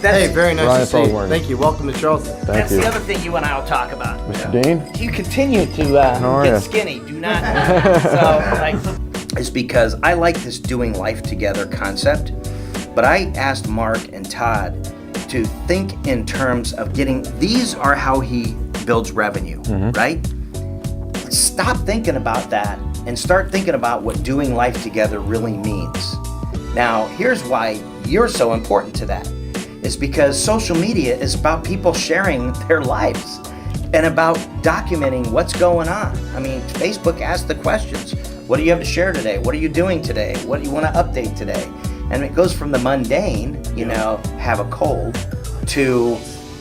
Hey, very nice to see you. Ryan, Thank you. Welcome to Charleston. Thank you. That's the other thing you and I will talk about. Mr. Dean? You continue to get skinny. Do not. It's because I like this doing life together concept, but I asked Mark and Todd to think in terms of these are how he builds revenue, right? Stop thinking about that and start thinking about what doing life together really means. Now, here's why you're so important to that. It's because social media is about people sharing their lives and about documenting what's going on. I mean, Facebook asks the questions. What do you have to share today? What are you doing today? What do you want to update today? And it goes from the mundane, have a cold, to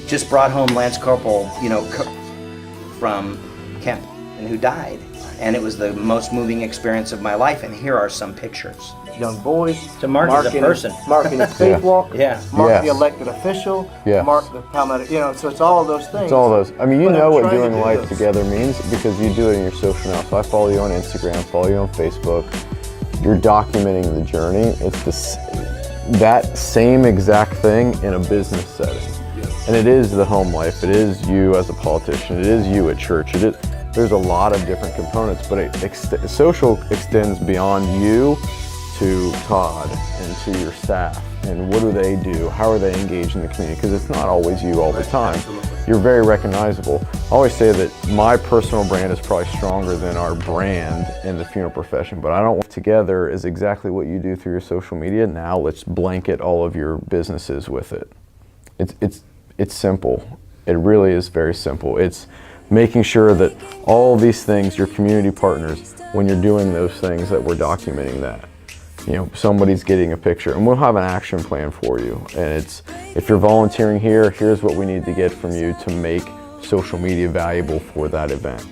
just brought home Lance Corporal, from Kemp, and who died. And it was the most moving experience of my life. And here are some pictures. Young boys. To Mark as a person. Mark in his faith walk. Yeah. Mark the elected official. Yeah. Mark the paramedic. So it's all of those things. It's all those. I mean, you know what doing life this together means because you do it in your social now. So I follow you on Instagram, follow you on Facebook. You're documenting the journey. It's that same exact thing in a business setting. And it is the home life. It is you as a politician. It is you at church. There's a lot of different components, but social extends beyond you to Todd and to your staff. And what do they do? How are they engaged in the community? Because it's not always you all the time. You're very recognizable. I always say that my personal brand is probably stronger than our brand in the funeral profession, but I don't want together is exactly what you do through your social media. Now let's blanket all of your businesses with it. It's simple. It really is very simple. It's making sure that all these things, your community partners, when you're doing those things, that we're documenting that. Somebody's getting a picture, and we'll have an action plan for you. And it's, if you're volunteering here, here's what we need to get from you to make social media valuable for that event.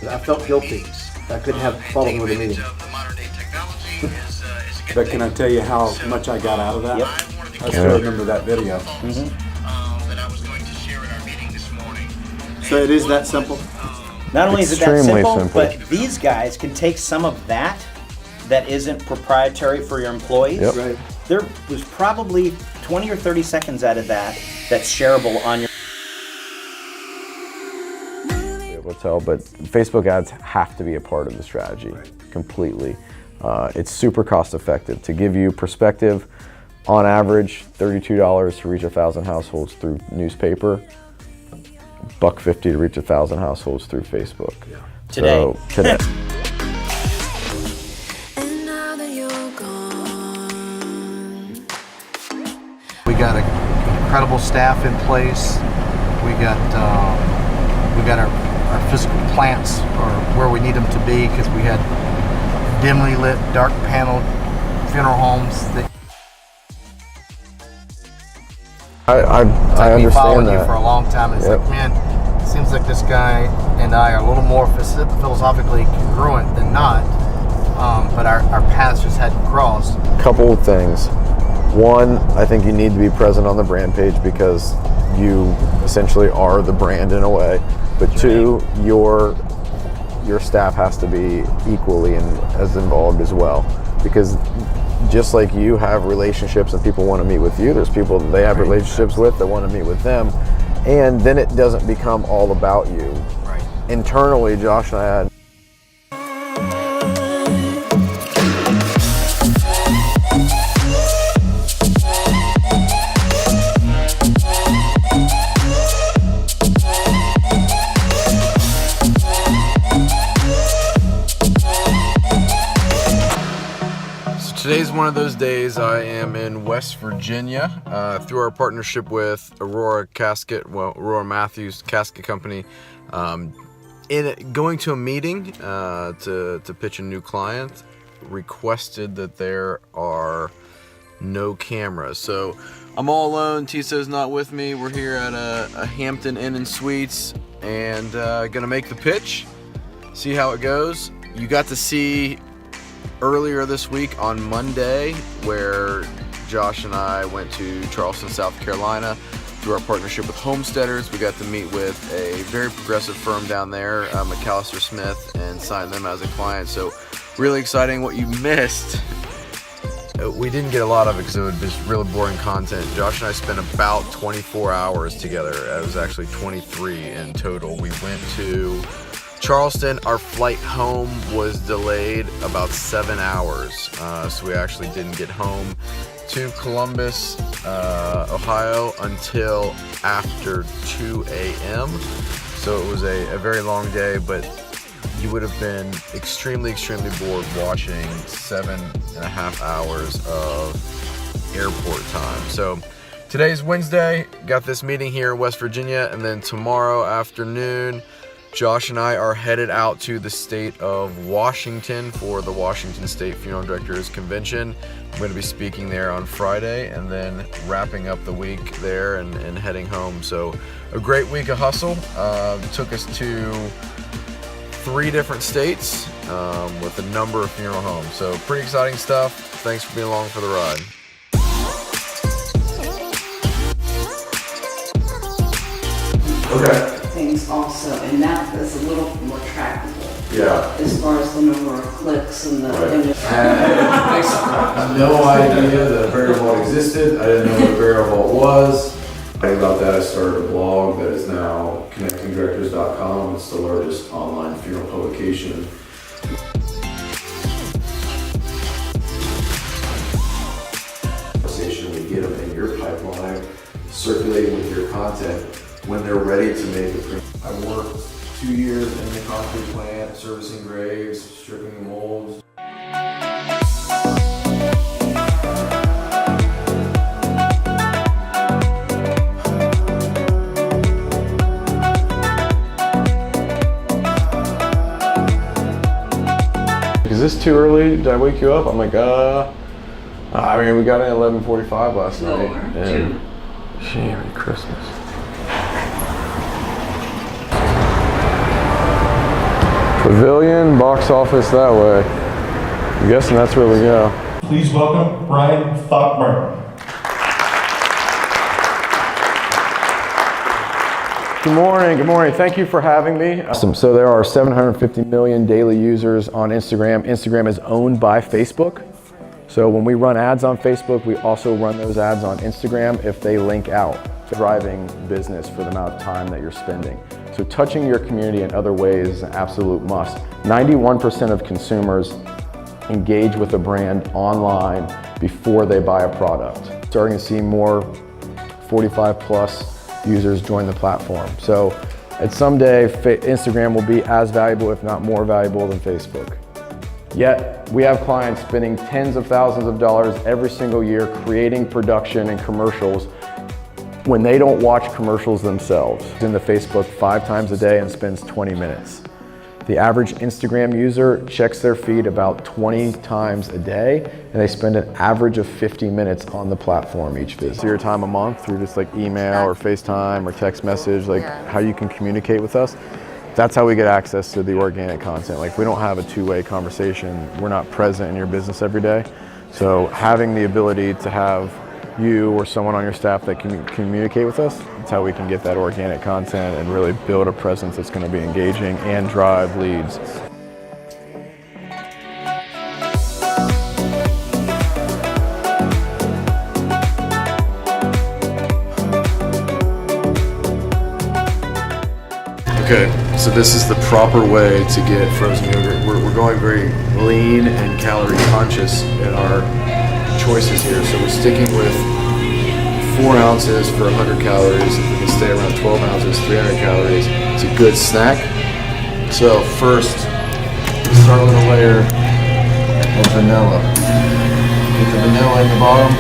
I felt guilty. I couldn't have followed with a meeting. But can I tell you how much I got out of that? Yep. I still remember that video. So it is that simple? Not only is it that Extremely simple, but these guys can take some of that isn't proprietary for your employees. Yep. Right. There was probably 20 or 30 seconds out of that's shareable on your Tell, but Facebook ads have to be a part of the strategy completely. It's super cost effective. To give you perspective, on average, $32 to reach 1,000 households through newspaper, $1.50 to reach 1,000 households through Facebook. Yeah. Today. We got an incredible staff in place. We got our physical plants are where we need them to be because we had dimly lit, dark paneled funeral homes. I Been understand following that. you for a long time, and it's like, man, it seems like this guy and I are a little more philosophically congruent than not, but our paths just hadn't crossed. Couple of things. One, I think you need to be present on the brand page because you essentially are the brand in a way. But two, your staff has to be equally as involved as well, because just like you have relationships and people want to meet with you, there's people that they have relationships with that want to meet with them, and then it doesn't become all about you. Right. Internally, Josh and I had Today's one of those days. I am in West Virginia through our partnership with Aurora Matthews Casket Company. Going to a meeting to pitch a new client, requested that there are no cameras. So I'm all alone. Tiso's not with me. We're here at a Hampton Inn and Suites and gonna make the pitch, see how it goes. You got to see earlier this week on Monday where Josh and I went to Charleston, South Carolina. Through our partnership with Homesteaders, we got to meet with a very progressive firm down there, McAllister Smith, and sign them as a client. So really exciting. What you missed, we didn't get a lot of it because it would be really boring content. Josh and I spent about 24 hours together. It was actually 23 in total. We went to Charleston. Our flight home was delayed about 7 hours, so we actually didn't get home to Columbus, Ohio until after 2 a.m. So it was a very long day, but you would have been extremely bored watching 7.5 hours of airport time. So today's Wednesday, got this meeting here in West Virginia, and then tomorrow afternoon, Josh and I are headed out to the state of Washington for the Washington State Funeral Directors Convention. I'm going to be speaking there on Friday and then wrapping up the week there and heading home. So a great week of hustle. It took us to 3 different states with a number of funeral homes. So pretty exciting stuff. Thanks for being along for the ride. Okay. Things also, and that is a little more trackable. Yeah. As far as the number of clicks and the image. I had no idea that a variable existed. I didn't know what a variable was. About that, I started a blog that is now connectingdirectors.com. It's the largest online funeral publication. Conversation, we get them in your pipeline, circulating with your content when they're ready to make a print. I worked 2 years in the concrete plant, servicing graves, stripping the molds. Is this too early? Did I wake you up? I'm like, I mean, we got in at 11:45 last night. And gee, Merry Christmas. Pavilion, box office that way. I'm guessing that's where we go. Please welcome Brian Throckmorton. Good morning. Thank you for having me. Awesome. So there are 750 million daily users on Instagram. Instagram is owned by Facebook. So when we run ads on Facebook, we also run those ads on Instagram if they link out, driving business for the amount of time that you're spending. So touching your community in other ways is an absolute must. 91% of consumers engage with a brand online before they buy a product. Starting to see more 45 plus users join the platform. So at someday, Instagram will be as valuable, if not more valuable than Facebook. Yet, we have clients spending tens of thousands of dollars every single year creating production and commercials when they don't watch commercials themselves. In the Facebook 5 times a day and spends 20 minutes. The average Instagram user checks their feed about 20 times a day, and they spend an average of 50 minutes on the platform each visit. Your time a month through just like email or FaceTime or text message, like how you can communicate with us. That's how we get access to the organic content. Like we don't have a two-way conversation. We're not present in your business every day. So having the ability to have you or someone on your staff that can communicate with us, that's how we can get that organic content and really build a presence that's going to be engaging and drive leads. Okay, so this is the proper way to get frozen yogurt. We're going very lean and calorie conscious in our choices here. So we're sticking with 4 ounces for 100 calories. If we can stay around 12 ounces, 300 calories. It's a good snack. So first, we start with a layer of vanilla. Get the vanilla in the bottom.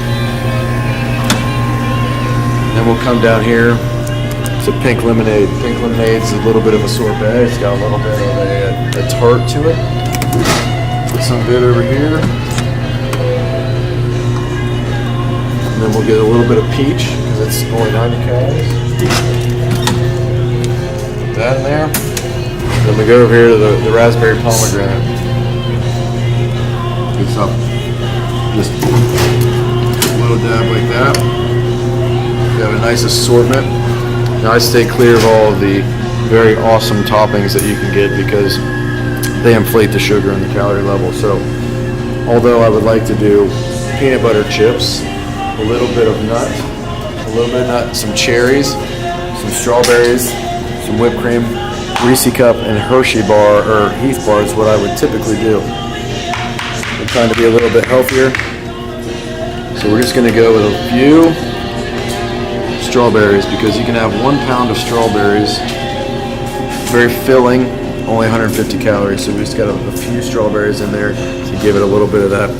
Then we'll come down here to pink lemonade. Pink lemonade's a little bit of a sorbet. It's got a little bit of a tart to it. Put some bit over here. And then we'll get a little bit of peach, because it's only 90 calories. Put that in there. Then we go over here to the raspberry pomegranate. Get some just a little dab like that. You have a nice assortment. Now I stay clear of all of the very awesome toppings that you can get because they inflate the sugar and the calorie level. So although I would like to do peanut butter chips, a little bit of nut, some cherries, some strawberries, some whipped cream, Reese cup, and Hershey bar or Heath bar is what I would typically do. I'm trying to be a little bit healthier. So we're just gonna go with a few strawberries because you can have 1 pound of strawberries, very filling, only 150 calories. So we just got a few strawberries in there to give it a little bit of that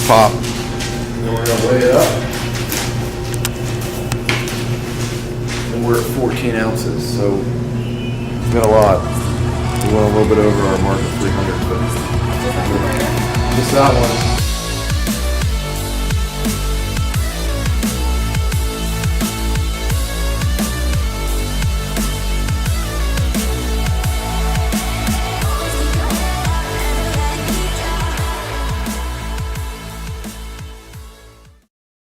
pop. Then we're gonna weigh it up. And we're at 14 ounces, so it's been a lot. We went a little bit over our mark of 300, but just that one.